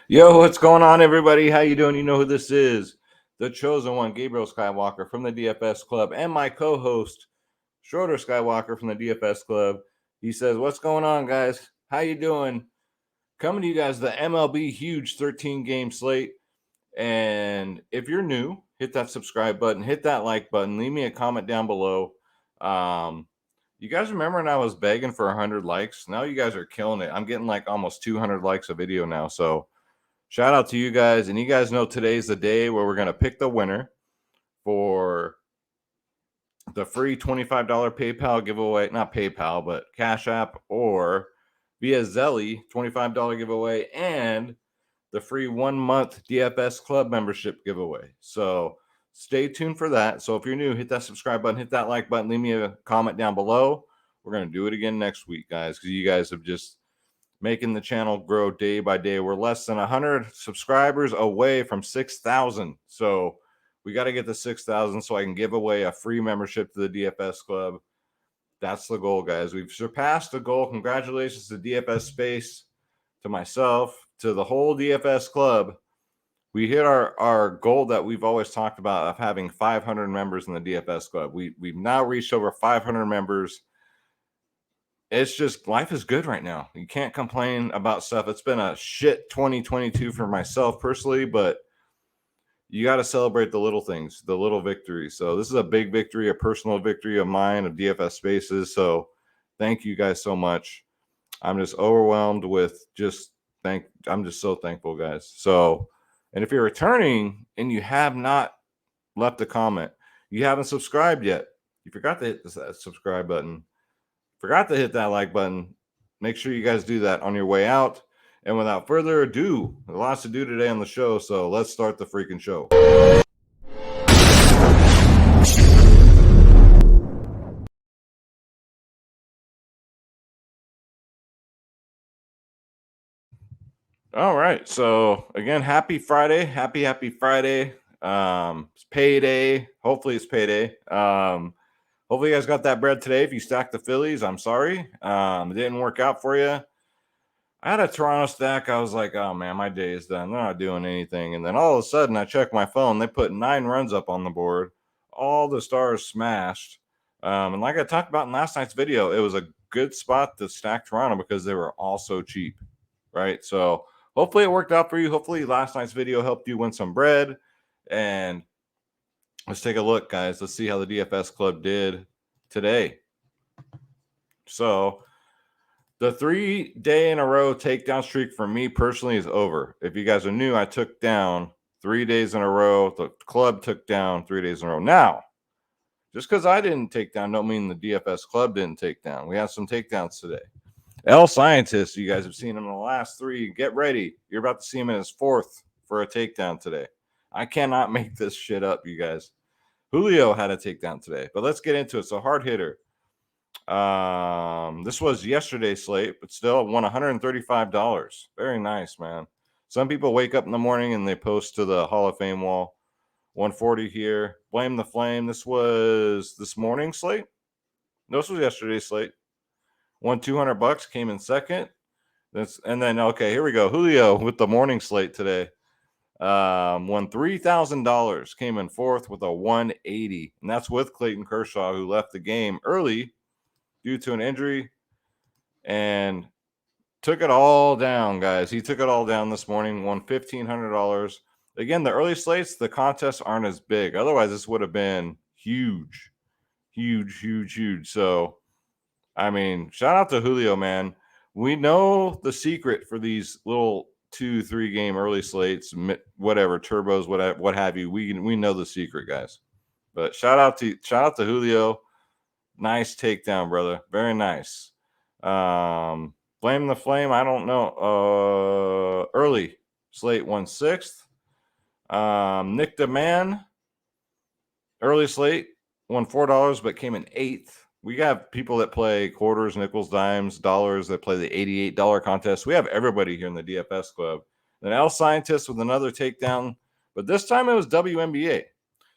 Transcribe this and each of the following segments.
Yo, what's going on, everybody? How you doing? You know who this is. The chosen one, Gabriel Skywalker from the DFS Club, and my co-host, Schroeder Skywalker from the DFS Club. He says, what's going on, guys? How you doing? Coming to you guys, the MLB huge 13-game slate. And if you're new, hit that subscribe button, hit that like button, leave me a comment down below. You guys remember when I was begging for 100 likes? Now you guys are killing it. I'm getting like almost 200 likes a video now. So shout out to you guys. And you guys know today's the day where we're going to pick the winner for the free $25 PayPal giveaway. Not PayPal, but Cash App or via Zelly $25 giveaway and the free 1 month DFS Club membership giveaway. So stay tuned for that. So if you're new, hit that subscribe button, hit that like button, leave me a comment down below. We're going to do it again next week, guys, because you guys have just making the channel grow day by day. We're less than 100 subscribers away from 6,000. So we got to get to 6,000 so I can give away a free membership to the DFS Club. That's the goal, guys. We've surpassed the goal. Congratulations to DFS Space, to myself, to the whole DFS Club. We hit our goal that we've always talked about of having 500 members in the DFS Club. We've now reached over 500 members. It's just, life is good right now. You can't complain about stuff. It's been a shit 2022 for myself personally, but you got to celebrate the little things, the little victories. So this is a big victory, a personal victory of mine, of DFS Spaces. So thank you guys so much. I'm just overwhelmed with I'm just so thankful, guys. So, and if you're returning and you have not left a comment, you haven't subscribed yet, you forgot to hit that subscribe button, forgot to hit that like button, make sure you guys do that on your way out. And without further ado, there's lots to do today on the show, so let's start the freaking show. All right. So again, happy Friday. Happy Friday. It's payday. Hopefully it's payday. Hopefully you guys got that bread today. If you stacked the Phillies, I'm sorry. It didn't work out for you. I had a Toronto stack. I was like, oh man, my day is done. They're not doing anything. And then all of a sudden I checked my phone. They put 9 runs up on the board. All the stars smashed. And like I talked about in last night's video, it was a good spot to stack Toronto because they were all so cheap. Right. So hopefully it worked out for you. Hopefully last night's video helped you win some bread. And let's take a look, guys. Let's see how the DFS Club did today. So the 3-day in a row takedown streak for me personally is over. If you guys are new, I took down 3 days in a row. The club took down 3 days in a row. Now, just because I didn't take down don't mean the DFS Club didn't take down. We had some takedowns today. L Scientist, you guys have seen him in the last 3. Get ready. You're about to see him in his 4th for a takedown today. I cannot make this shit up, you guys. Julio had a takedown today, but let's get into it. So hard hitter. This was yesterday's slate, but still won $135. Very nice, man. Some people wake up in the morning and they post to the Hall of Fame wall. 140 here. Blame the Flame. This was this morning's slate. No, this was yesterday's slate. Won $200, came in second. And then okay, here we go. Julio with the morning slate today. Won $3,000, came in 4th with a 180, and that's with Clayton Kershaw, who left the game early due to an injury and took it all down, guys. He took it all down this morning, won $1,500. Again, the early slates, the contests aren't as big. Otherwise, this would have been huge. So, I mean, shout out to Julio, man. We know the secret for these little 2-3 game early slates, whatever, turbos, what have you. We know the secret, guys. But shout out to Julio. Nice takedown, brother. Very nice. Blame the Flame. I don't know. Early slate won 6th. Nick DeMan, early slate won $4, but came in 8th. We have people that play quarters, nickels, dimes, dollars that play the $88 contest. We have everybody here in the DFS Club. Then L Scientist with another takedown, but this time it was WNBA.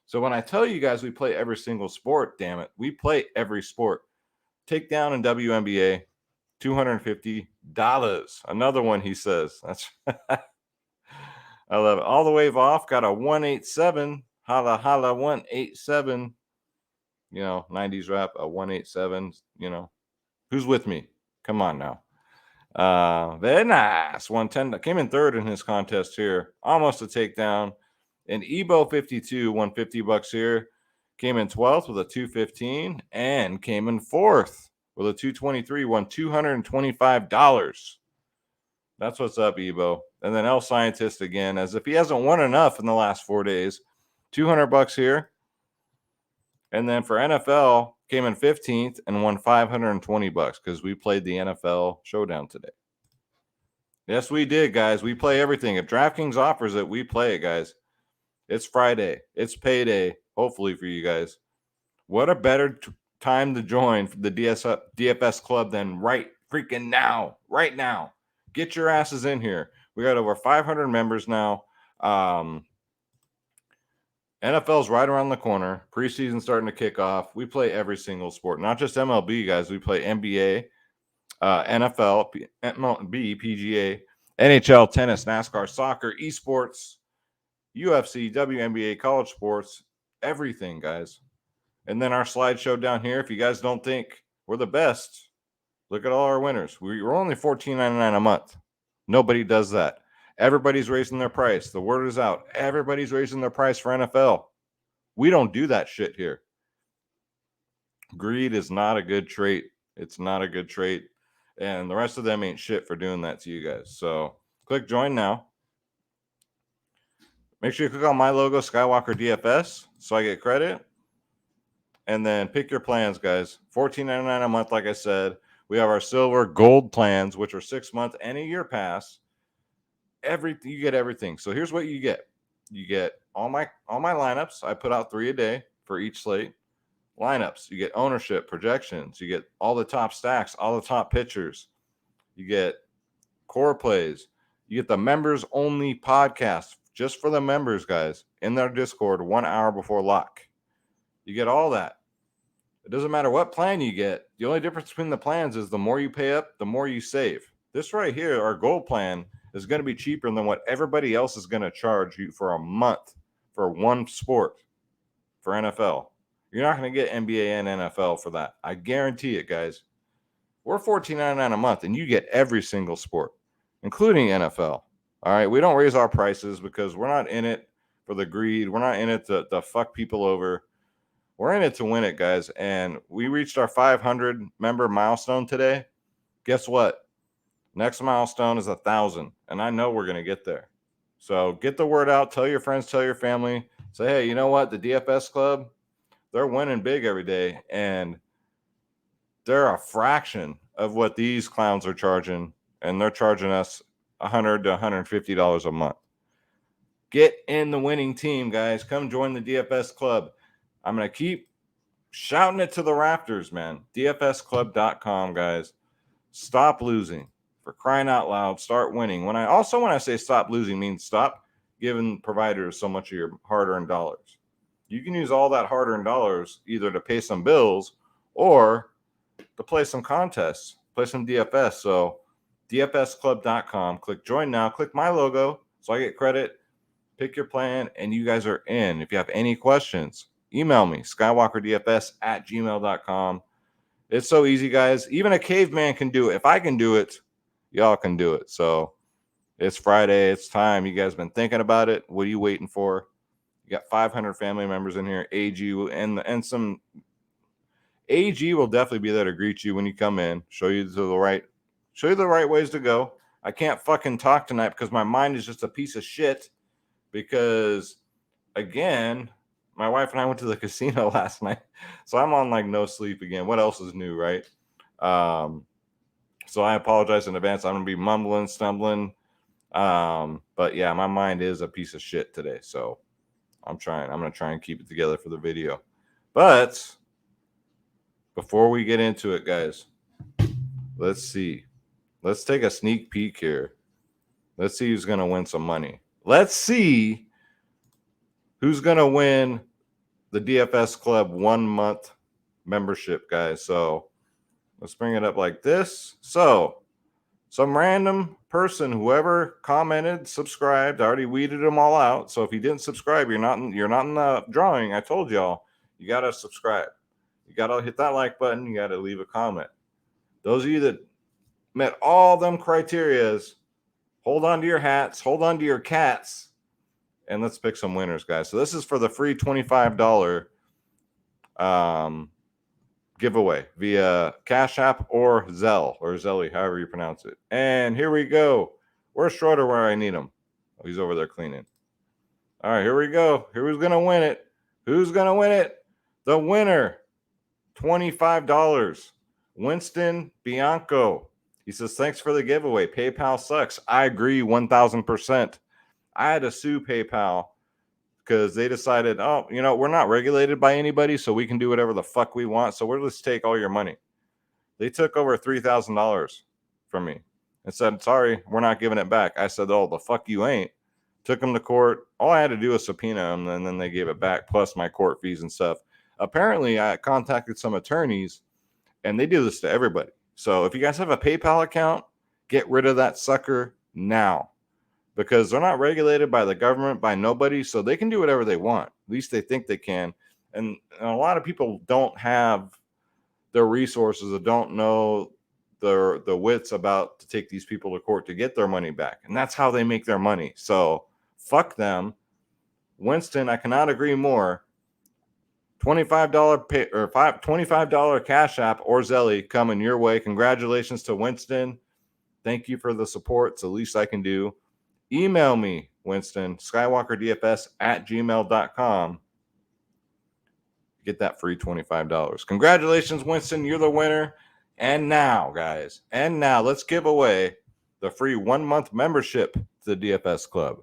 So when I tell you guys we play every single sport, damn it, we play every sport. Takedown in WNBA, $250. Another one, he says. That's I love it. All the wave off, got a 187. Holla, holla, 187. 90s rap, a 187. Who's with me? Come on now. Very nice. 110. Came in third in his contest here. Almost a takedown. And Ebo 52 won $50 here. Came in 12th with a 215 and came in 4th with a 223. Won $225. That's what's up, Ebo. And then El Scientist again, as if he hasn't won enough in the last 4 days. $200 here. And then for NFL, came in 15th and won $520 because we played the NFL Showdown today. Yes, we did, guys. We play everything. If DraftKings offers it, we play it, guys. It's Friday. It's payday, hopefully, for you guys. What a better time to join the DFS club than right freaking now. Right now. Get your asses in here. We got over 500 members now. NFL's right around the corner. Preseason starting to kick off. We play every single sport, not just MLB, guys. We play NBA, NFL, MLB, PGA, NHL, tennis, NASCAR, soccer, esports, UFC, WNBA, college sports, everything, guys. And then our slideshow down here, if you guys don't think we're the best, look at all our winners. We're only $14.99 a month. Nobody does that. Everybody's raising their price. The word is out. Everybody's raising their price for NFL. We don't do that shit here. Greed is not a good trait. It's not a good trait. And the rest of them ain't shit for doing that to you guys. So click join now. Make sure you click on my logo, Skywalker DFS, so I get credit. And then pick your plans, guys. $14.99 a month, like I said. We have our silver gold plans, which are 6 month and a year pass. You get everything. So here's what you get. You get all my lineups. I put out 3 a day for each slate. Lineups. You get ownership, projections. You get all the top stacks, all the top pitchers. You get core plays. You get the members only podcast just for the members, guys, in their Discord 1 hour before lock. You get all that. It doesn't matter what plan you get. The only difference between the plans is the more you pay up, the more you save. This right here, our gold plan, is going to be cheaper than what everybody else is going to charge you for a month for one sport for NFL. You're not going to get NBA and NFL for that. I guarantee it, guys. We're $14.99 a month, and you get every single sport, including NFL. All right, we don't raise our prices because we're not in it for the greed. We're not in it to fuck people over. We're in it to win it, guys. And we reached our 500 member milestone today. Guess what? Next milestone is 1,000, and I know we're going to get there. So get the word out. Tell your friends, tell your family. Say, hey, you know what? The DFS club, they're winning big every day, and they're a fraction of what these clowns are charging, and they're charging us $100 to $150 a month. Get in the winning team, guys. Come join the DFS club. I'm going to keep shouting it to the rafters, man. DFSclub.com, guys. Stop losing. For crying out loud, start winning. When I say stop losing, means stop giving providers so much of your hard-earned dollars. You can use all that hard-earned dollars either to pay some bills or to play some contests, play some DFS. So DFSclub.com. Click join now. Click my logo so I get credit. Pick your plan, and you guys are in. If you have any questions, email me, skywalkerdfs@gmail.com. It's so easy, guys. Even a caveman can do it. If I can do it, y'all can do it. So it's Friday. It's time. You guys been thinking about it. What are you waiting for? You got 500 family members in here. AG and some AG will definitely be there to greet you when you come in. Show you the right ways to go. I can't fucking talk tonight because my mind is just a piece of shit. Because again, my wife and I went to the casino last night, so I'm on like no sleep again. What else is new, right? So I apologize in advance. I'm gonna be mumbling, stumbling. But yeah, my mind is a piece of shit today. So I'm gonna try and keep it together for the video. But before we get into it, guys, let's see. Let's take a sneak peek here. Let's see who's gonna win some money. Let's see who's gonna win the DFS Club 1 month membership, guys. So Let's bring it up like this. So, some random person, whoever commented, subscribed, I already weeded them all out. So if you didn't subscribe, you're not in the drawing. I told y'all, you gotta subscribe. You gotta hit that like button. You gotta leave a comment. Those of you that met all them criterias, hold on to your hats, hold on to your cats, and let's pick some winners, guys. So this is for the free $25 giveaway via Cash App or Zelle, or Zelly, however you pronounce it. And here we go. Where's Schroeder where I need him? Oh, he's over there cleaning. All right, here we go. Who's going to win it? Who's going to win it? The winner, $25. Winston Bianco. He says, thanks for the giveaway. PayPal sucks. I agree 1,000%. I had to sue PayPal because they decided, oh, we're not regulated by anybody, so we can do whatever the fuck we want. So we'll just take all your money. They took over $3,000 from me and said, sorry, we're not giving it back. I said, oh, the fuck you ain't. Took them to court. All I had to do was subpoena them, and then they gave it back, plus my court fees and stuff. Apparently, I contacted some attorneys, and they do this to everybody. So if you guys have a PayPal account, get rid of that sucker now. Because they're not regulated by the government, by nobody, so they can do whatever they want. At least they think they can. And a lot of people don't have the resources or don't know the wits about to take these people to court to get their money back. And that's how they make their money. So fuck them. Winston, I cannot agree more. $25 pay or $25 Cash App or Zelly coming your way. Congratulations to Winston. Thank you for the support. It's the least I can do. Email me, Winston, skywalkerdfs@gmail.com. Get that free $25. Congratulations, Winston. You're the winner. And now, guys, let's give away the free 1-month membership to the DFS Club.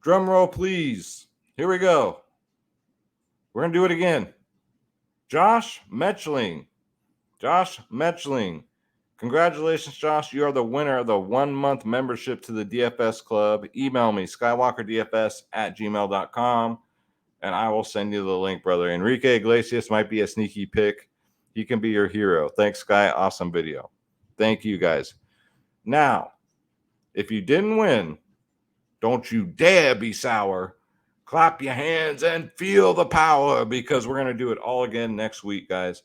Drum roll, please. Here we go. We're going to do it again. Josh Metchling. Congratulations, Josh. You are the winner of the 1-month membership to the DFS Club. Email me, skywalkerdfs@gmail.com, and I will send you the link, brother. Enrique Iglesias might be a sneaky pick. He can be your hero. Thanks, Sky. Awesome video. Thank you, guys. Now, if you didn't win, don't you dare be sour. Clap your hands and feel the power, because we're going to do it all again next week, guys.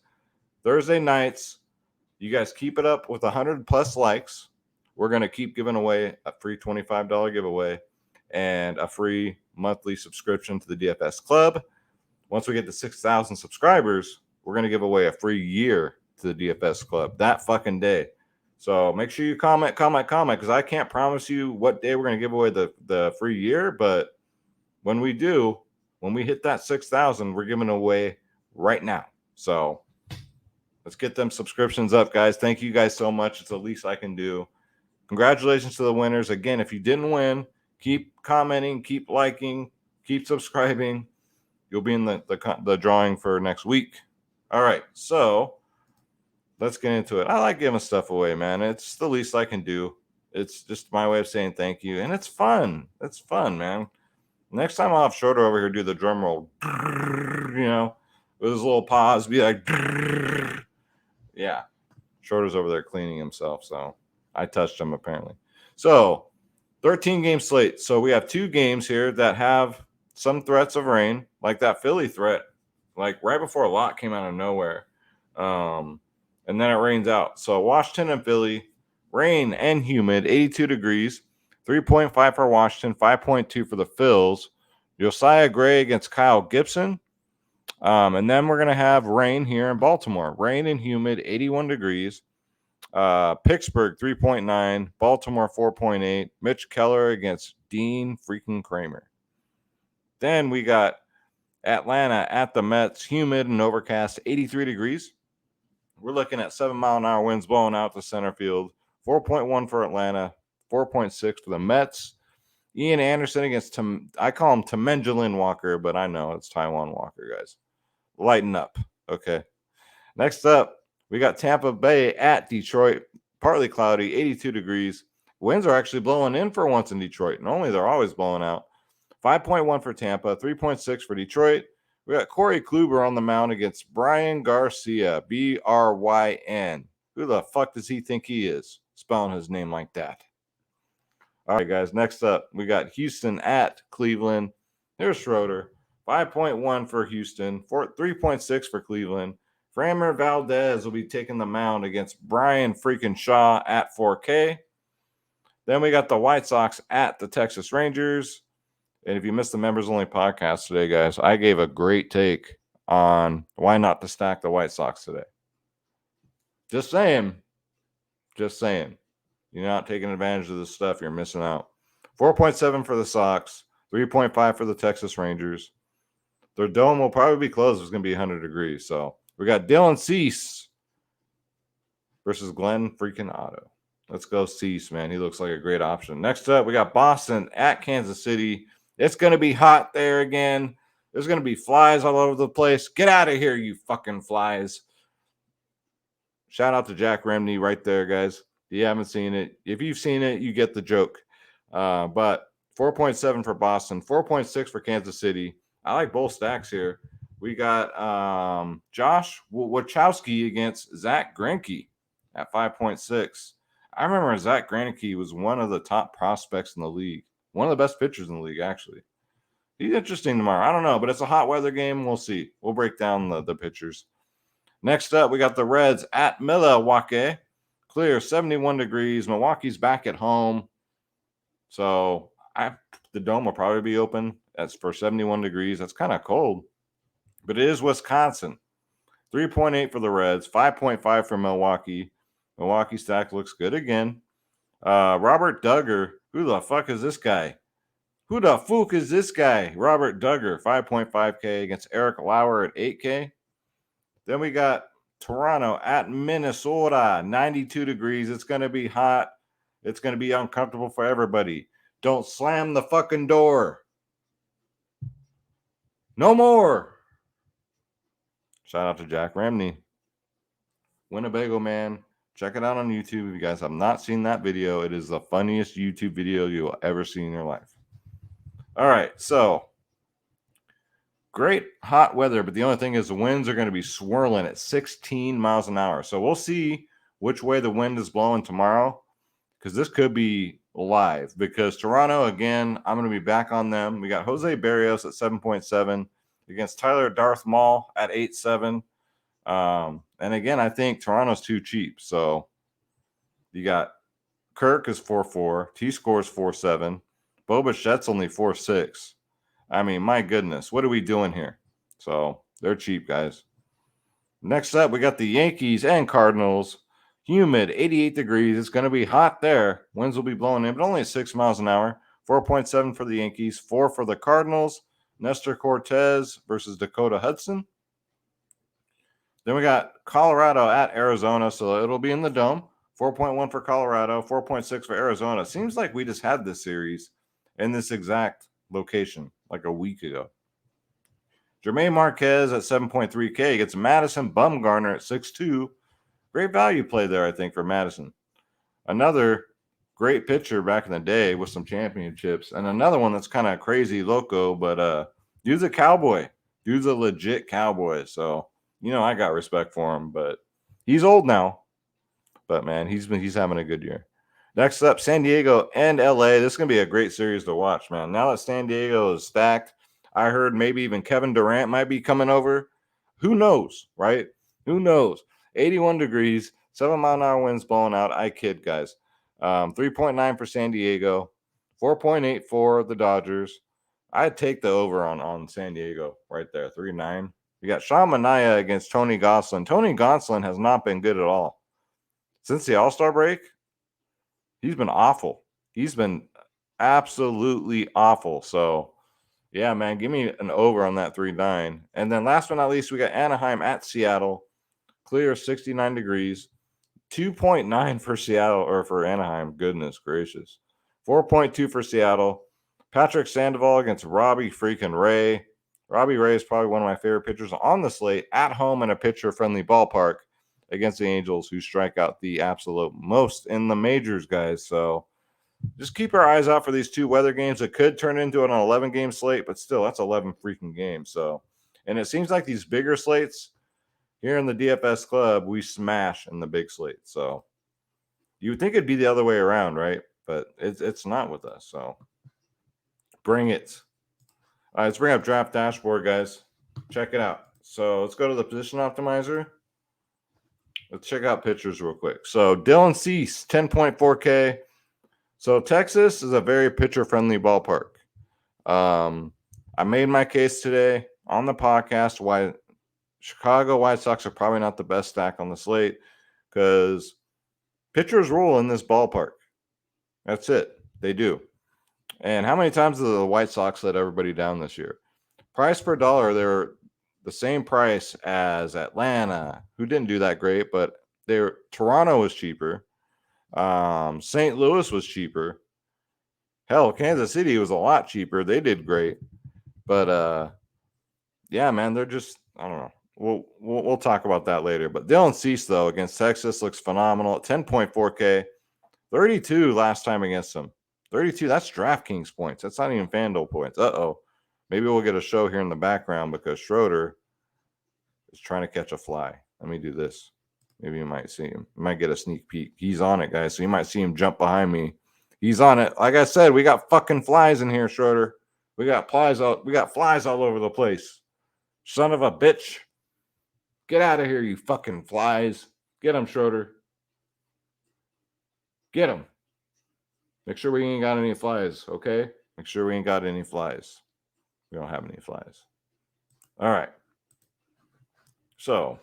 Thursday nights. You guys keep it up with 100 plus likes. We're going to keep giving away a free $25 giveaway and a free monthly subscription to the DFS Club. Once we get to 6,000 subscribers, we're going to give away a free year to the DFS Club that fucking day. So make sure you comment, because I can't promise you what day we're going to give away the free year. But when we do, when we hit that 6,000, we're giving away right now. So let's get them subscriptions up, guys. Thank you guys so much. It's the least I can do. Congratulations to the winners. Again, if you didn't win, keep commenting, keep liking, keep subscribing. You'll be in the drawing for next week. All right, so let's get into it. I like giving stuff away, man. It's the least I can do. It's just my way of saying thank you, and it's fun. It's fun, man. Next time I'll have Schroeder over here do the drum roll, with his little pause, be like, yeah. Schroeder's over there cleaning himself, so I touched him apparently. So 13-game slate. So we have 2 games here that have some threats of rain, like that Philly threat, like right before a lot came out of nowhere. And then it rains out. So Washington and Philly, rain and humid, 82 degrees, 3.5 for Washington, 5.2 for the Phils. Josiah Gray against Kyle Gibson. And then we're going to have rain here in Baltimore. Rain and humid, 81 degrees. Pittsburgh, 3.9. Baltimore, 4.8. Mitch Keller against Dean freaking Kramer. Then we got Atlanta at the Mets, humid and overcast, 83 degrees. We're looking at 7-mile-an-hour winds blowing out to center field. 4.1 for Atlanta, 4.6 for the Mets. Ian Anderson against I call him Temenjalin Walker, but I know it's Taiwan Walker, guys. Lighten up, okay? Next up, we got Tampa Bay at Detroit. Partly cloudy, 82 degrees. Winds are actually blowing in for once in Detroit. Normally, they're always blowing out. 5.1 for Tampa, 3.6 for Detroit. We got Corey Kluber on the mound against Brian Garcia, Bryn. Who the fuck does he think he is, spelling his name like that? All right, guys. Next up, we got Houston at Cleveland. Here's Schroeder. 5.1 for Houston, 3.6 for Cleveland. Framber Valdez will be taking the mound against Brian freaking Shaw at 4K. Then we got the White Sox at the Texas Rangers. And if you missed the members only podcast today, guys, I gave a great take on why not to stack the White Sox today. Just saying. Just saying. You're not taking advantage of this stuff, you're missing out. 4.7 for the Sox, 3.5 for the Texas Rangers. Their dome will probably be closed. It's going to be 100 degrees. So we got Dylan Cease versus Glenn freaking Otto. Let's go Cease, man. He looks like a great option. Next up, we got Boston at Kansas City. It's going to be hot there again. There's going to be flies all over the place. Get out of here, you fucking flies. Shout out to Jack Remney right there, guys. If you haven't seen it, if you've seen it, you get the joke. But 4.7 for Boston, 4.6 for Kansas City. I like both stacks here. We got Josh Wachowski against Zach Greinke at 5.6. I remember Zach Greinke was one of the top prospects in the league. One of the best pitchers in the league, actually. He's interesting tomorrow. I don't know, but it's a hot weather game. We'll see. We'll break down the pitchers. Next up, we got the Reds at Milwaukee. Clear, 71 degrees. Milwaukee's back at home. So the dome will probably be open. That's for 71 degrees. That's kind of cold. But it is Wisconsin. 3.8 for the Reds, 5.5 for Milwaukee. Milwaukee stack looks good again. Robert Duggar. Who the fuck is this guy? Who the fuck is this guy? Robert Duggar, 5.5K against Eric Lauer at 8K. Then we got Toronto at Minnesota, 92 degrees. It's going to be hot. It's going to be uncomfortable for everybody. Don't slam the fucking door. No more. Shout out to Jack Remney. Winnebago man. Check it out on YouTube. If you guys have not seen that video, it is the funniest YouTube video you'll ever see in your life. All right, so great hot weather, but the only thing is the winds are going to be swirling at 16 miles an hour. So we'll see which way the wind is blowing tomorrow, because this could be live. Because Toronto, again, I'm going to be back on them. We got Jose Barrios at 7.7 against Tyler Darth Maul at 8.7. And again, I think Toronto's too cheap. So you got Kirk is 4.4, T-Score is 4.7, Bo Bichette's only 4.6. I mean, my goodness, what are we doing here? So they're cheap, guys. Next up, we got the Yankees and Cardinals. Humid, 88 degrees. It's going to be hot there. Winds will be blowing in, but only at 6 miles an hour. 4.7 for the Yankees, 4 for the Cardinals. Nestor Cortez versus Dakota Hudson. Then we got Colorado at Arizona, so it'll be in the dome. 4.1 for Colorado, 4.6 for Arizona. Seems like we just had this series in this exact location like a week ago. Jermaine Marquez at 7.3K gets Madison Bumgarner at 6.2. Great value play there, I think, for Madison. Another great pitcher back in the day with some championships. And another one that's kind of crazy loco, but dude's a cowboy. Dude's a legit cowboy. So, you know, I got respect for him, but he's old now. But, man, he's having a good year. Next up, San Diego and LA. This is going to be a great series to watch, man. Now that San Diego is stacked, I heard maybe even Kevin Durant might be coming over. Who knows, right? Who knows? 81 degrees, 7-mile-an-hour winds blowing out. I kid, guys. 3.9 for San Diego, 4.8 for the Dodgers. I'd take the over on San Diego right there, 3.9. You got Sean Manaea against Tony Gonsolin. Tony Gonsolin has not been good at all. Since the All-Star break, he's been awful. He's been absolutely awful. So, yeah, man, give me an over on that 3.9. And then last but not least, we got Anaheim at Seattle. Clear, 69 degrees. 2.9 for Seattle, or for Anaheim. Goodness gracious. 4.2 for Seattle. Patrick Sandoval against Robbie freaking Ray. Robbie Ray is probably one of my favorite pitchers on the slate at home in a pitcher-friendly ballpark against the Angels, who strike out the absolute most in the majors, guys. So just keep our eyes out for these two weather games. It could turn into an 11-game slate, but still, that's 11 freaking games. So And it seems like these bigger slates here in the DFS club, we smash in the big slate. So you would think it'd be the other way around, right? But it's not with us. So bring it. All right, let's bring up Draft Dashboard, guys. Check it out. So let's go to the position optimizer. Let's check out pitchers real quick. So Dylan Cease, 10.4K. So Texas is a very pitcher-friendly ballpark. I made my case today on the podcast why Chicago White Sox are probably not the best stack on the slate because pitchers rule in this ballpark. That's it. They do. And how many times have the White Sox let everybody down this year? Price per dollar, they're the same price as Atlanta, who didn't do that great, but Toronto was cheaper. St. Louis was cheaper. Hell, Kansas City was a lot cheaper. They did great. But yeah, man, they're just, I don't know. We'll talk about that later. But Dylan Cease, though, against Texas looks phenomenal at 10.4K. 32 last time against them. 32, that's DraftKings points. That's not even FanDuel points. Uh-oh. Maybe we'll get a show here in the background because Schroeder is trying to catch a fly. Let me do this. Maybe you might see him. You might get a sneak peek. He's on it, guys. So you might see him jump behind me. He's on it. Like I said, we got fucking flies in here, Schroeder. We got flies all over the place. Son of a bitch. Get out of here, you fucking flies. Get him, Schroeder. Get him. Make sure we ain't got any flies, okay? Make sure we ain't got any flies. We don't have any flies. All right. So,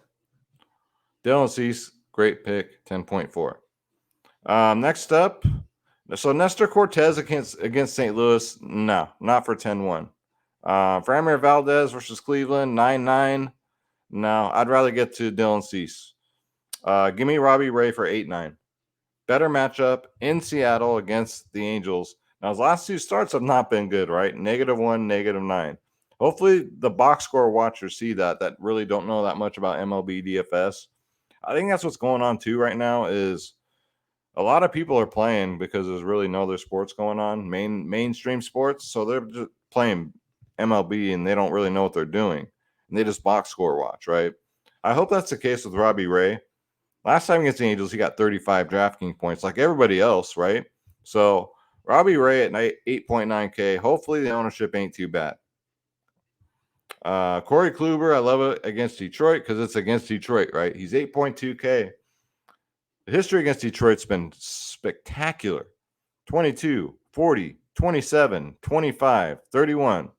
Dylan Cease, great pick, 10.4. Next up, so Nestor Cortez against St. Louis, no, not for 10-1. Framber Valdez versus Cleveland, 9-9. No, I'd rather get to Dylan Cease. Give me Robbie Ray for 8-9. Better matchup in Seattle against the Angels. Now, his last two starts have not been good, right? -1, -9. Hopefully, the box score watchers see that really don't know that much about MLB DFS. I think that's what's going on, too, right now is a lot of people are playing because there's really no other sports going on, mainstream sports. So they're just playing MLB, and they don't really know what they're doing. And they just box score watch, right? I hope that's the case with Robbie Ray. Last time against the Angels, he got 35 DraftKings points like everybody else, right? So Robbie Ray at 8.9K. Hopefully the ownership ain't too bad. Corey Kluber, I love it against Detroit because it's against Detroit, right? He's 8.2K. The history against Detroit's been spectacular. 22, 40, 27, 25, 31.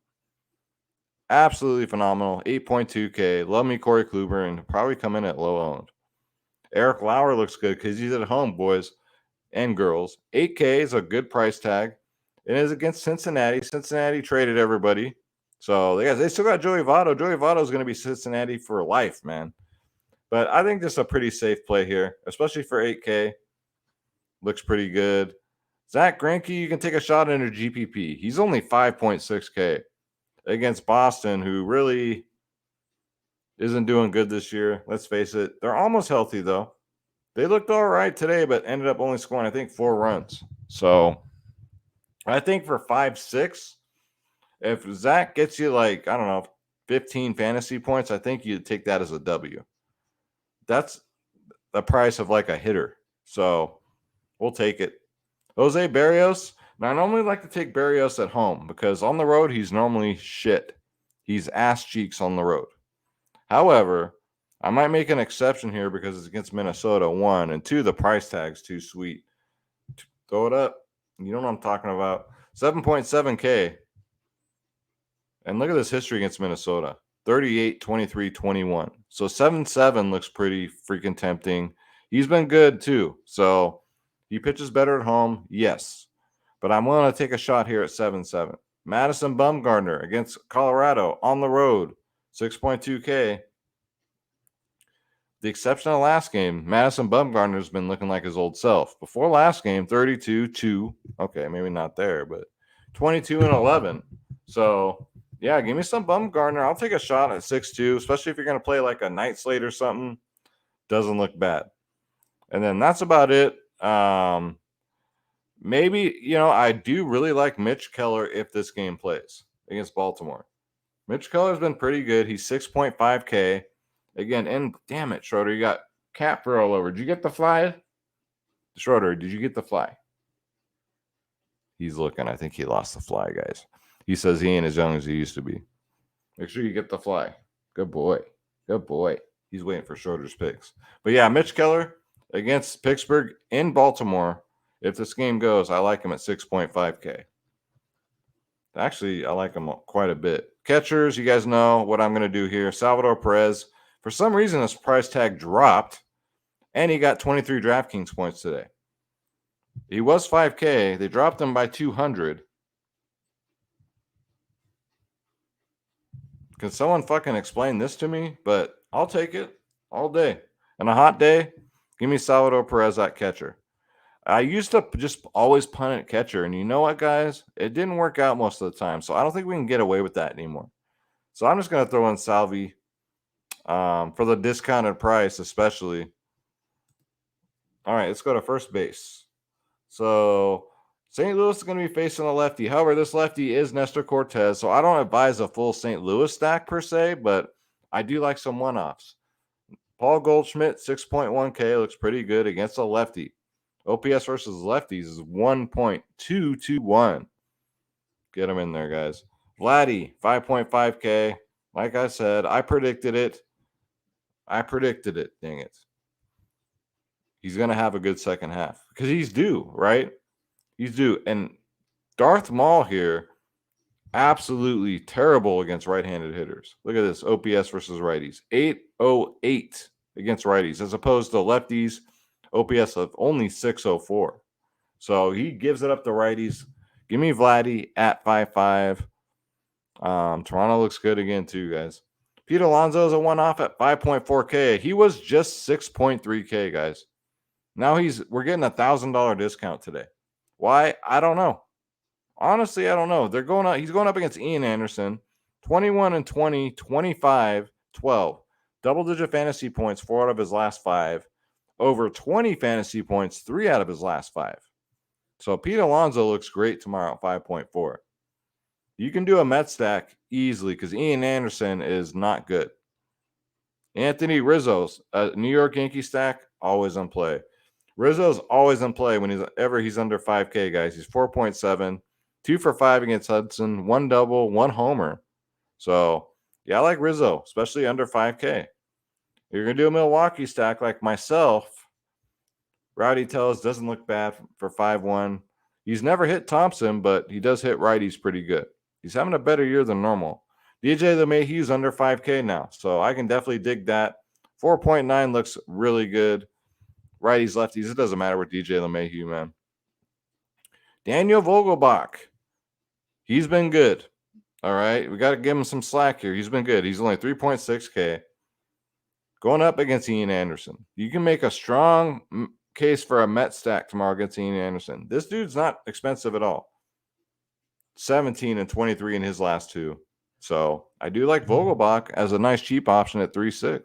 Absolutely phenomenal. 8.2K. Love me, Corey Kluber, and probably come in at low owned. Eric Lauer looks good because he's at home, boys and girls. 8K is a good price tag. It is against Cincinnati. Cincinnati traded everybody. So they still got Joey Votto. Joey Votto is going to be Cincinnati for life, man. But I think this is a pretty safe play here, especially for 8K. Looks pretty good. Zach Greinke, you can take a shot into GPP. He's only 5.6K against Boston, who really isn't doing good this year. Let's face it. They're almost healthy, though. They looked all right today, but ended up only scoring, I think, 4 runs. So I think for 5-6, if Zach gets you 15 fantasy points, I think you'd take that as a W. That's the price of a hitter. So we'll take it. Jose Barrios. Now, I normally like to take Barrios at home because on the road, he's normally shit. He's ass cheeks on the road. However, I might make an exception here because it's against Minnesota, 1, and 2, the price tag's too sweet. Throw it up. You know what I'm talking about. 7.7K. And look at this history against Minnesota. 38, 23, 21. So 7-7 looks pretty freaking tempting. He's been good too. So he pitches better at home, yes. But I'm willing to take a shot here at 7-7. Madison Bumgarner against Colorado on the road, 6.2K. The exception of last game, Madison Bumgarner's been looking like his old self. Before last game, 32-2. Okay, maybe not there, but 22-11. So, yeah, give me some Bumgarner. I'll take a shot at 6-2, especially if you're going to play like a night slate or something. Doesn't look bad. And then that's about it. Maybe, I do really like Mitch Keller if this game plays against Baltimore. Mitch Keller's been pretty good. He's 6.5K. Again, and damn it, Schroeder, you got cat fur all over. Did you get the fly? Schroeder, did you get the fly? He's looking. I think he lost the fly, guys. He says he ain't as young as he used to be. Make sure you get the fly. Good boy. Good boy. He's waiting for Schroeder's picks. But yeah, Mitch Keller against Pittsburgh in Baltimore. If this game goes, I like him at 6.5K. Actually, I like him quite a bit. Catchers, you guys know what I'm going to do here. Salvador Perez. For some reason, his price tag dropped, and he got 23 DraftKings points today. He was 5K. They dropped him by 200. Can someone fucking explain this to me? But I'll take it all day. And a hot day, give me Salvador Perez at catcher. I used to just always punt at catcher. And you know what, guys? It didn't work out most of the time. So I don't think we can get away with that anymore. So I'm just going to throw in Salvi for the discounted price, especially. All right, let's go to first base. So St. Louis is going to be facing a lefty. However, this lefty is Nestor Cortez, so I don't advise a full St. Louis stack per se, but I do like some one-offs. Paul Goldschmidt, 6.1K, looks pretty good against a lefty. OPS versus lefties is 1.221. Get him in there, guys. Vladdy, 5.5K. Like I said, I predicted it. Dang it. He's going to have a good second half because he's due, right? He's due. And Darth Maul here, absolutely terrible against right-handed hitters. Look at this, OPS versus righties. 808 against righties, as opposed to lefties, OPS of only 604. So he gives it up to righties. Give me Vladdy at 5.5. Toronto looks good again too, guys. Pete Alonso is a one-off at 5.4K. He was just 6.3K, guys. Now we're getting $1,000 discount today. Why? I don't know. Honestly, I don't know. He's going up against Ian Anderson. 21 and 20, 25, 12. Double-digit fantasy points, 4 out of his last 5. Over 20 fantasy points, 3 out of his last 5. So Pete Alonso looks great tomorrow at 5.4. You can do a Met stack easily because Ian Anderson is not good. Anthony Rizzo's New York Yankee stack, always on play. Rizzo's always in play when he's under 5K, guys. He's 4.7, 2 for 5 against Hudson, 1 double, 1 homer. So, yeah, I like Rizzo, especially under 5K. You're going to do a Milwaukee stack like myself. Rowdy Tells doesn't look bad for 5-1. He's never hit Thompson, but he does hit righties pretty good. He's having a better year than normal. DJ LeMahieu's under 5K now, so I can definitely dig that. 4.9 looks really good. Righties, lefties, it doesn't matter with DJ LeMahieu, man. Daniel Vogelbach, he's been good. All right, we got to give him some slack here. He's been good. He's only 3.6K. Going up against Ian Anderson. You can make a strong case for a Met stack tomorrow against Ian Anderson. This dude's not expensive at all. 17 and 23 in his last 2. So I do like Vogelbach as a nice cheap option at 3.6.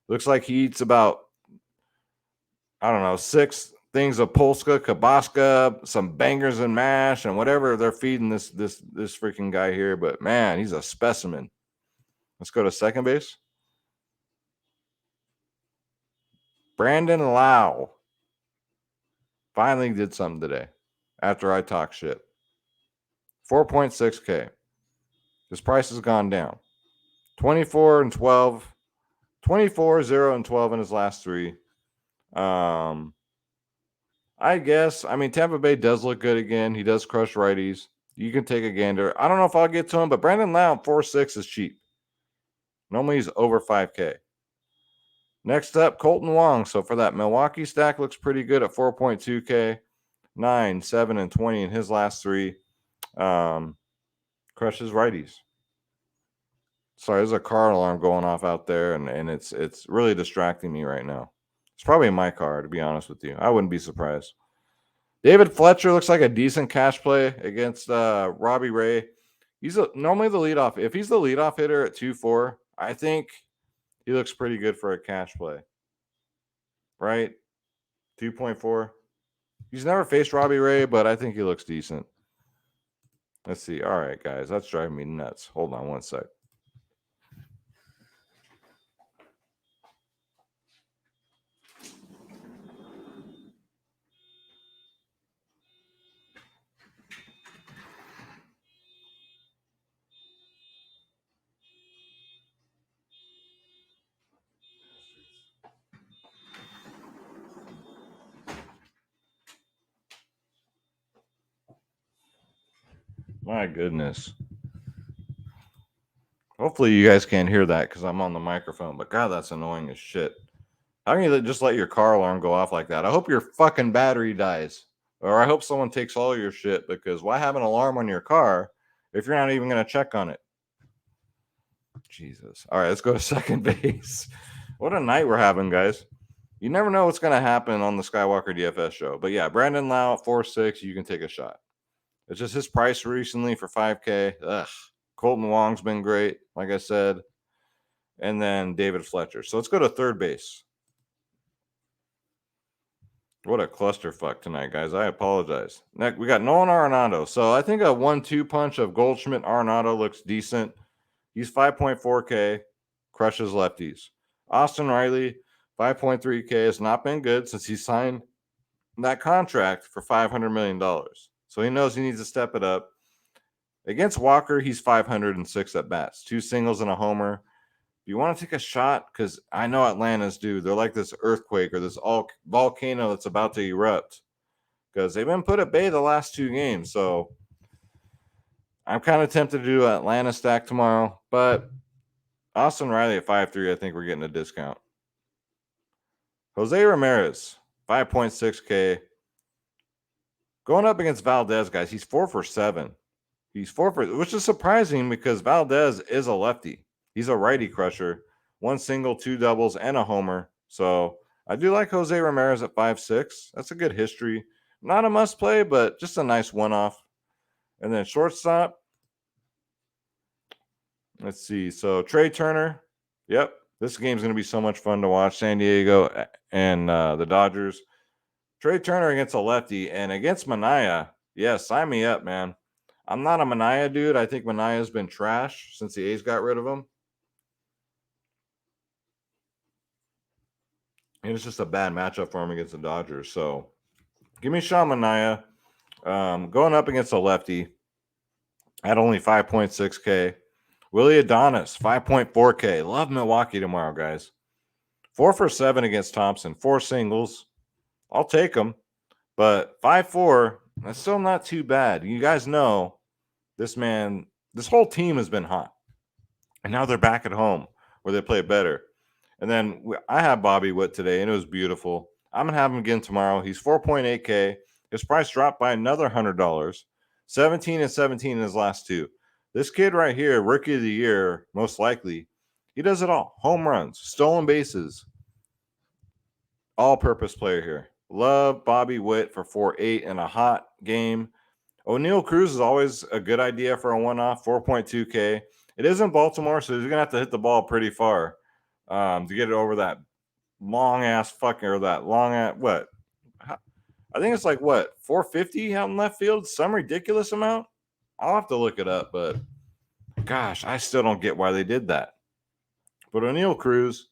Looks like he eats about, 6 things of Polska, Kabaska, some bangers and mash, and whatever they're feeding this freaking guy here. But man, he's a specimen. Let's go to second base. Brandon Lau finally did something today after I talked shit. 4.6K. His price has gone down. 24 and 12. 24, 0, and 12 in his last 3. I guess. Tampa Bay does look good again. He does crush righties. You can take a gander. I don't know if I'll get to him, but Brandon Lau 4.6 is cheap. Normally he's over 5K. Next up, Colton Wong. So for that Milwaukee stack, looks pretty good at 4.2K. 9, 7, and 20 in his last 3. Crushes righties. Sorry, there's a car alarm going off out there, and it's really distracting me right now. It's probably my car, to be honest with you. I wouldn't be surprised. David Fletcher looks like a decent cash play against Robbie Ray. He's normally the leadoff. If he's the leadoff hitter at 2.4, I think he looks pretty good for a cash play. Right? 2.4. He's never faced Robbie Ray, but I think he looks decent. Let's see. All right, guys, that's driving me nuts. Hold on one sec. My goodness. Hopefully you guys can't hear that because I'm on the microphone. But God, that's annoying as shit. How can you just let your car alarm go off like that? I hope your fucking battery dies. Or I hope someone takes all your shit, because why have an alarm on your car if you're not even going to check on it? Jesus. All right, let's go to second base. What a night we're having, guys. You never know what's going to happen on the Skywalker DFS show. But yeah, Brandon Lau at 4.6, you can take a shot. It's just his price recently for 5K. Ugh. Colton Wong's been great, like I said. And then David Fletcher. So let's go to third base. What a clusterfuck tonight, guys. I apologize. Next, we got Nolan Arenado. So I think a 1-2 punch of Goldschmidt Arenado looks decent. He's 5.4K, crushes lefties. Austin Riley, 5.3K, has not been good since he signed that contract for $500 million. So he knows he needs to step it up. Against Walker, he's 506 at bats, 2 singles and a homer. Do you want to take a shot? Because I know Atlanta's do. They're like this earthquake or this volcano that's about to erupt, because they've been put at bay the last 2 games. So I'm kind of tempted to do an Atlanta stack tomorrow. But Austin Riley at 5.3, I think we're getting a discount. Jose Ramirez, 5.6K. Going up against Valdez, guys, he's 4 for 7. He's 4 for, which is surprising because Valdez is a lefty. He's a righty crusher. 1 single, 2 doubles, and a homer. So I do like Jose Ramirez at 5.6. That's a good history. Not a must play, but just a nice one-off. And then shortstop. Let's see. So Trey Turner. Yep. This game's going to be so much fun to watch. San Diego and the Dodgers. Trey Turner against a lefty, and against Manaea. Yeah, sign me up, man. I'm not a Manaea dude. I think Manaea's been trash since the A's got rid of him. And it's just a bad matchup for him against the Dodgers. So give me Sean Manaea. Going up against a lefty at only 5.6K. Willie Adonis, 5.4K. Love Milwaukee tomorrow, guys. 4 for 7 against Thompson. 4 singles. I'll take them. But 5-4, that's still not too bad. You guys know this whole team has been hot. And now they're back at home where they play better. And then I have Bobby Witt today, and it was beautiful. I'm going to have him again tomorrow. He's 4.8K. His price dropped by another $100. 17 and 17 in his last 2. This kid right here, rookie of the year, most likely, he does it all. Home runs, stolen bases, all-purpose player here. Love Bobby Witt for 4.8 in a hot game. O'Neal Cruz is always a good idea for a one-off, 4.2K. It is in Baltimore, so he's going to have to hit the ball pretty far to get it over that long-ass fucking, or that long-ass, what? I think it's like, what, 450 out in left field? Some ridiculous amount? I'll have to look it up, but gosh, I still don't get why they did that. But O'Neal Cruz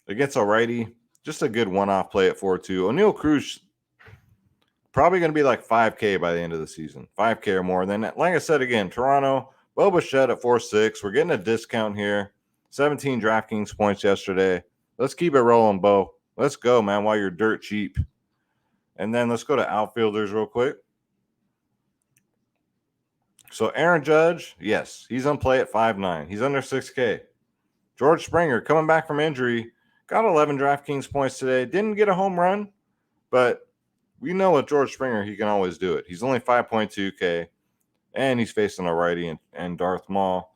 against a righty, just a good one-off play at 4.2. O'Neal Cruz probably going to be like 5K by the end of the season. 5K or more. And then, like I said again, Toronto, Bo Bichette at 4.6. We're getting a discount here. 17 DraftKings points yesterday. Let's keep it rolling, Bo. Let's go, man, while you're dirt cheap. And then let's go to outfielders real quick. So Aaron Judge, yes, he's on play at 5.9. He's under 6K. George Springer coming back from injury. Got 11 DraftKings points today. Didn't get a home run, but we know with George Springer, he can always do it. He's only 5.2K, and he's facing a righty and Darth Maul.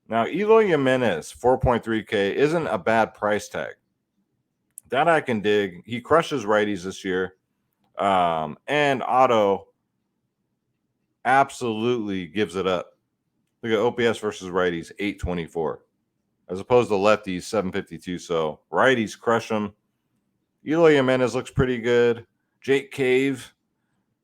Now, Eloy Jimenez, 4.3K, isn't a bad price tag. That I can dig. He crushes righties this year. And Otto absolutely gives it up. Look at OPS versus righties, 824. As opposed to lefties, 752. So righties crush them. Eloy Jimenez looks pretty good. Jake Cave,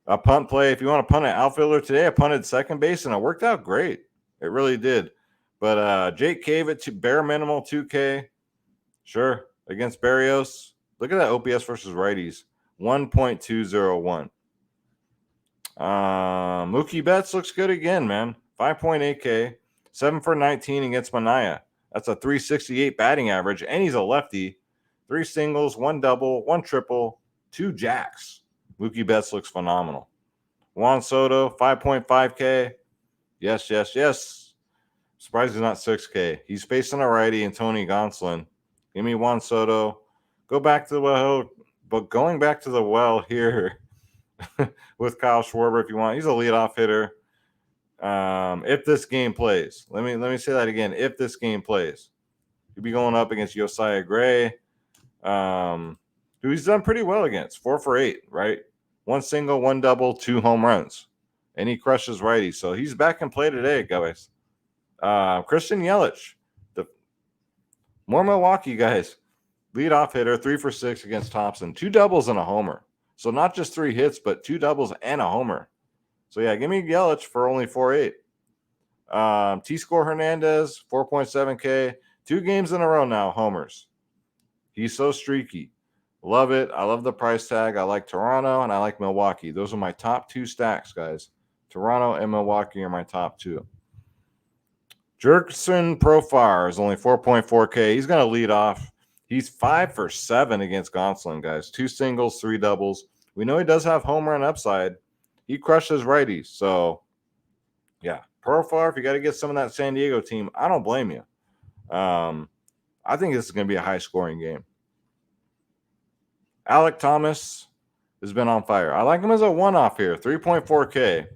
a punt play. If you want to punt an outfielder today, I punted second base, and it worked out great. It really did. But Jake Cave at bare minimal 2K. Sure. Against Barrios. Look at that OPS versus righties. 1.201. Mookie Betts looks good again, man. 5.8K. 7 for 19 against Manaea. That's a 368 batting average, and he's a lefty. 3 singles, 1 double, 1 triple, 2 jacks. Mookie Betts looks phenomenal. Juan Soto, 5.5K. Yes, yes, yes. Surprised he's not 6K. He's facing a righty and Tony Gonsolin. Give me Juan Soto. Go back to the well, but going back to the well here with Kyle Schwarber if you want. He's a leadoff hitter. If this game plays, let me say that again. If this game plays, he'll be going up against Josiah Gray, who he's done pretty well against. 4 for 8, right? 1 single, 1 double, 2 home runs, and he crushes righties. So he's back in play today, guys. Christian Yelich, the more Milwaukee guys, leadoff hitter, 3 for 6 against Thompson, 2 doubles and a homer. So not just 3 hits, but 2 doubles and a homer. So yeah, give me Yelich for only 4.8. T-Score Hernandez, 4.7K. 2 games in a row now, homers. He's so streaky. Love it. I love the price tag. I like Toronto and I like Milwaukee. Those are my top 2 stacks, guys. Toronto and Milwaukee are my top 2. Jerkson Profar is only 4.4K. He's going to lead off. He's 5 for 7 against Gonsolin, guys. 2 singles, 3 doubles. We know he does have home run upside. He crushes righties. So, yeah. Profar, if you got to get some of that San Diego team, I don't blame you. I think this is going to be a high-scoring game. Alec Thomas has been on fire. I like him as a one-off here. 3.4K.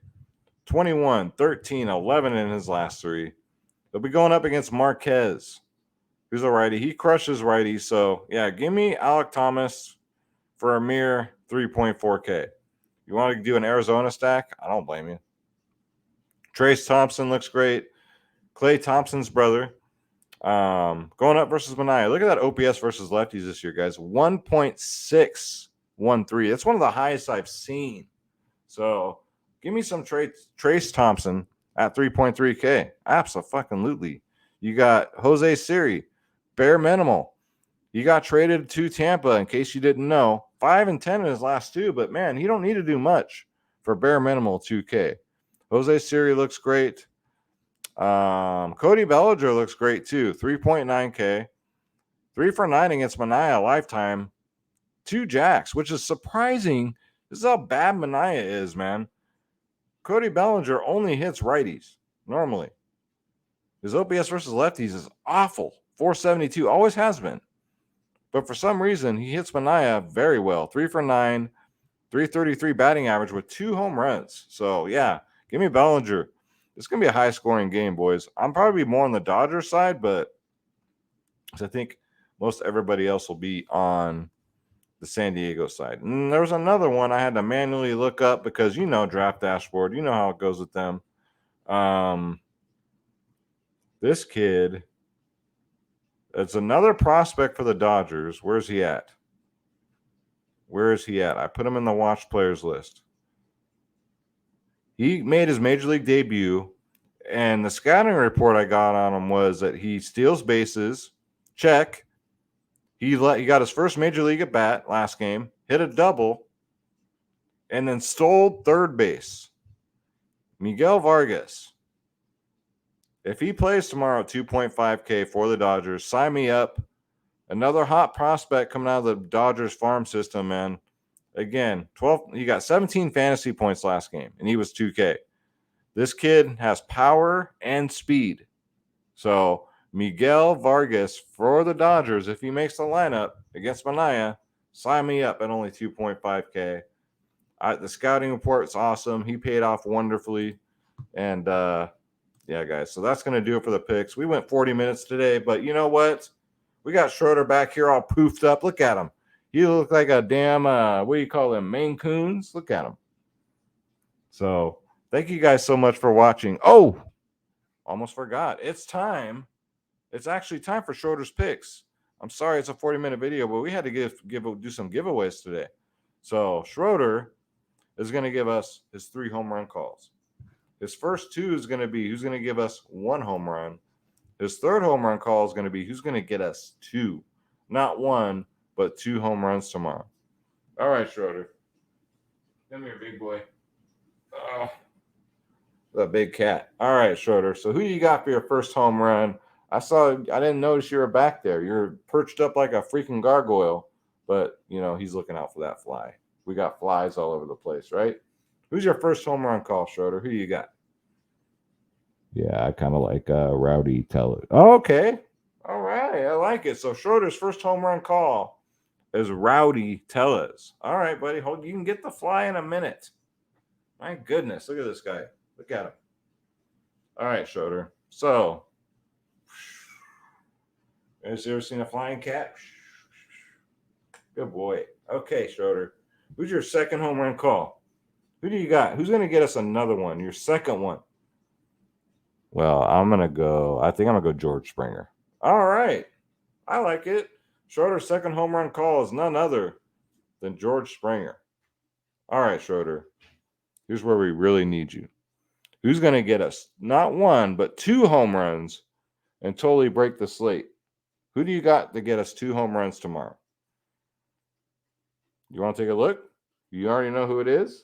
21, 13, 11 in his last 3. He'll be going up against Marquez, who's a righty. He crushes righties. So, yeah, give me Alec Thomas for a mere 3.4K. You want to do an Arizona stack? I don't blame you. Trace Thompson looks great. Klay Thompson's brother. Going up versus Manaea. Look at that OPS versus lefties this year, guys. 1.613. That's one of the highest I've seen. So give me some Trace Thompson at 3.3K. Absolutely. You got Jose Siri, bare minimal. He got traded to Tampa, in case you didn't know. 5 and 10 in his last 2, but man, he don't need to do much for bare minimal 2K. Jose Siri looks great. Cody Bellinger looks great too. 3.9K. 3 for 9 against Manaea lifetime. 2 jacks, which is surprising. This is how bad Manaea is, man. Cody Bellinger only hits righties normally. His OPS versus lefties is awful. 472, always has been. But for some reason, he hits Manaea very well. 3 for 9, 333 batting average with 2 home runs. So, yeah, give me Bellinger. It's going to be a high-scoring game, boys. I'm probably more on the Dodgers side, but I think most everybody else will be on the San Diego side. And there was another one I had to manually look up because, you know, Draft Dashboard. You know how it goes with them. This kid, it's another prospect for the Dodgers. Where's he at? Where is he at? I put him in the watch players list. He made his major league debut, and the scouting report I got on him was that he steals bases. Check. He got his first major league at bat last game, hit a double, and then stole third base. Miguel Vargas. If he plays tomorrow at 2.5K for the Dodgers, sign me up. Another hot prospect coming out of the Dodgers farm system, man. Again, he got 17 fantasy points last game, and he was 2K. This kid has power and speed. So Miguel Vargas for the Dodgers, if he makes the lineup against Manaea, sign me up at only 2.5K. The scouting report is awesome. He paid off wonderfully. And, yeah, guys, so that's going to do it for the picks. We went 40 minutes today, but you know what? We got Schroeder back here all poofed up. Look at him. He look like a damn, what do you call them, Maine Coons? Look at him. So thank you guys so much for watching. Oh, almost forgot. It's time. It's actually time for Schroeder's picks. I'm sorry it's a 40-minute video, but we had to do some giveaways today. So Schroeder is going to give us his 3 home run calls. His first 2 is going to be who's going to give us 1 home run. His third home run call is going to be who's going to get us 2, not 1, but 2 home runs tomorrow. All right, Schroeder. Come here, big boy. Oh, the big cat. All right, Schroeder. So who you got for your first home run? I didn't notice you were back there. You're perched up like a freaking gargoyle, but, he's looking out for that fly. We got flies all over the place, right? Who's your first home run call, Schroeder? Who you got? Yeah, I kind of like Rowdy Teller. Oh, okay. All right. I like it. So Schroeder's first home run call is Rowdy Tellez. All right, buddy. Hold. You can get the fly in a minute. My goodness. Look at this guy. Look at him. All right, Schroeder. So, has you ever seen a flying cat? Good boy. Okay, Schroeder. Who's your second home run call? Who do you got? Who's going to get us another one? Your second one. Well, I think I'm going to go George Springer. All right. I like it. Schroeder's second home run call is none other than George Springer. All right, Schroeder. Here's where we really need you. Who's going to get us not 1, but 2 home runs and totally break the slate? Who do you got to get us 2 home runs tomorrow? You want to take a look? You already know who it is?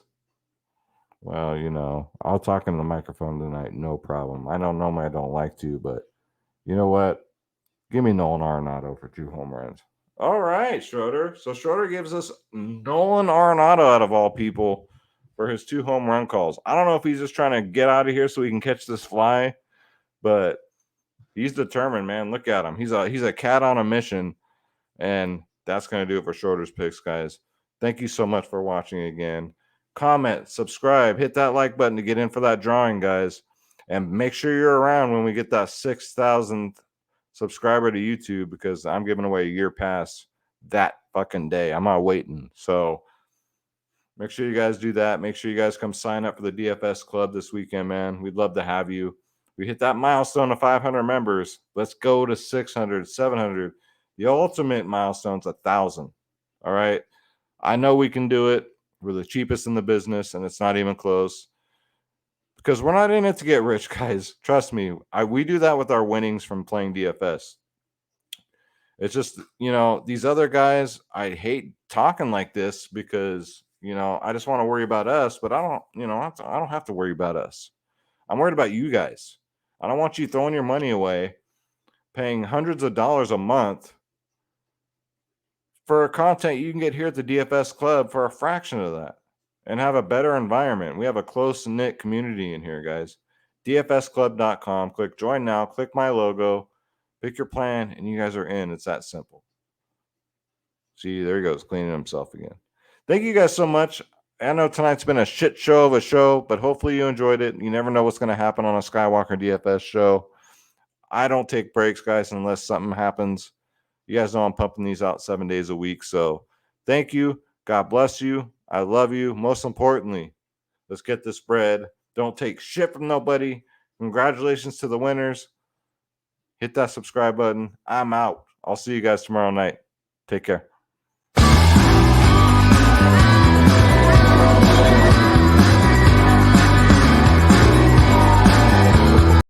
Well, I'll talk in the microphone tonight, no problem. I know normally I don't like to, but you know what? Give me Nolan Arenado for 2 home runs. All right, Schroeder. So Schroeder gives us Nolan Arenado out of all people for his 2 home run calls. I don't know if he's just trying to get out of here so he can catch this fly, but he's determined, man. Look at him. He's a cat on a mission, and that's going to do it for Schroeder's Picks, guys. Thank you so much for watching again. Comment, subscribe, hit that like button to get in for that drawing, guys. And make sure you're around when we get that 6,000th subscriber to YouTube, because I'm giving away a year pass that fucking day. I'm not waiting. So make sure you guys do that. Make sure you guys come sign up for the DFS club this weekend, man. We'd love to have you. We hit that milestone of 500 members. Let's go to 600, 700. The ultimate milestone's 1,000. All right. I know we can do it. We're the cheapest in the business, and it's not even close. Because we're not in it to get rich, guys. Trust me. We do that with our winnings from playing DFS. It's just, these other guys, I hate talking like this because, I just want to worry about us, but I don't have to worry about us. I'm worried about you guys. I don't want you throwing your money away, paying hundreds of dollars a month for content you can get here at the DFS Club for a fraction of that and have a better environment. We have a close-knit community in here, guys. DFSclub.com. Click join now. Click my logo. Pick your plan, and you guys are in. It's that simple. See, there he goes, cleaning himself again. Thank you guys so much. I know tonight's been a shit show of a show, but hopefully you enjoyed it. You never know what's going to happen on a Skywalker DFS show. I don't take breaks, guys, unless something happens. You guys know I'm pumping these out 7 days a week. So thank you. God bless you. I love you. Most importantly, let's get this bread. Don't take shit from nobody. Congratulations to the winners. Hit that subscribe button. I'm out. I'll see you guys tomorrow night. Take care.